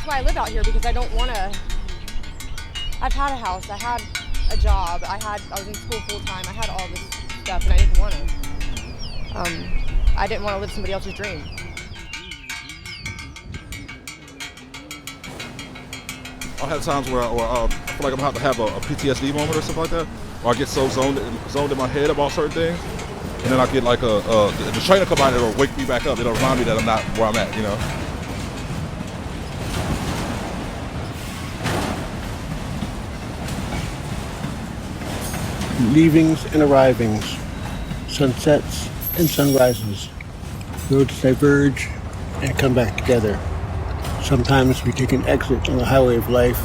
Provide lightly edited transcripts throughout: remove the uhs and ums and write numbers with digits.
why I live out here, because I don't want to. I've had a house, I had a job, I was in school full time, I had all this stuff, and I didn't want it. I didn't want to live somebody else's dream. I'll have times where I feel like I'm about to have a PTSD moment or something like that, or I get so zoned in my head about certain things, and then I get like the trainer come out and it'll wake me back up. It'll remind me that I'm not where I'm at, you know. Leavings and arrivings, sunsets and sunrises. Roads diverge and come back together. Sometimes we take an exit on the highway of life,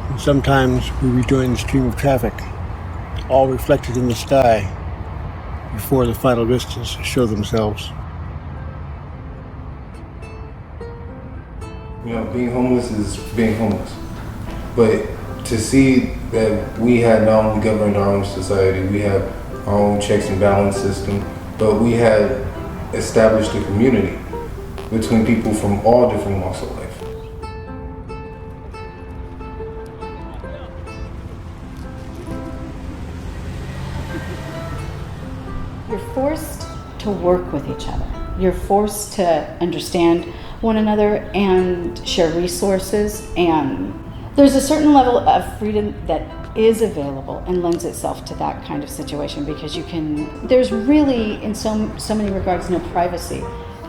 and sometimes we rejoin the stream of traffic, all reflected in the sky before the final vistas show themselves. You know, being homeless is being homeless. But to see that we had not only governed our own society, we had our own checks and balance system, but we had established a community between people from all different walks of life. You're forced to work with each other. You're forced to understand one another and share resources, and there's a certain level of freedom that is available and lends itself to that kind of situation, because there's really, in so many regards, no privacy.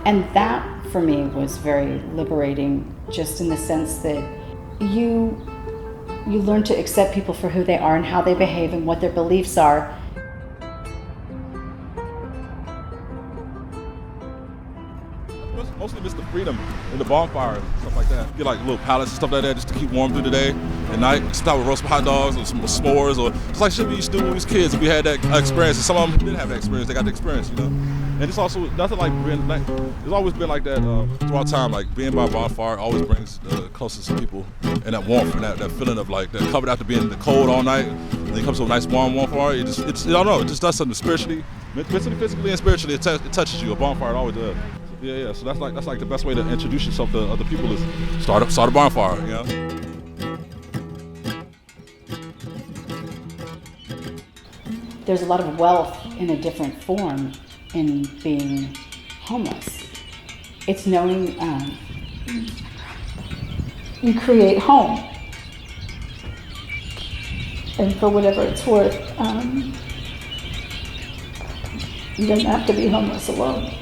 And that, for me, was very liberating, just in the sense that you learn to accept people for who they are and how they behave and what their beliefs are. Mostly miss the freedom in the bonfire and stuff like that. Get like little pallets and stuff like that just to keep warm through the day. At night, start with roast hot dogs or some s'mores, or just like shit we used to do when we was kids. We had that experience, and some of them didn't have that experience. They got the experience, you know. And it's also nothing like being like. It's always been like that throughout time. Like being by a bonfire always brings closest to people, and that warmth and that feeling of like that covered after being in the cold all night. And then it comes to a nice warm fire. I don't know. It just does something spiritually, mentally, physically, and spiritually. It touches you. A bonfire always does. Yeah. So that's like the best way to introduce yourself to other people is start a bonfire. You know. There's a lot of wealth in a different form in being homeless. It's knowing you create home, and for whatever it's worth, you don't have to be homeless alone.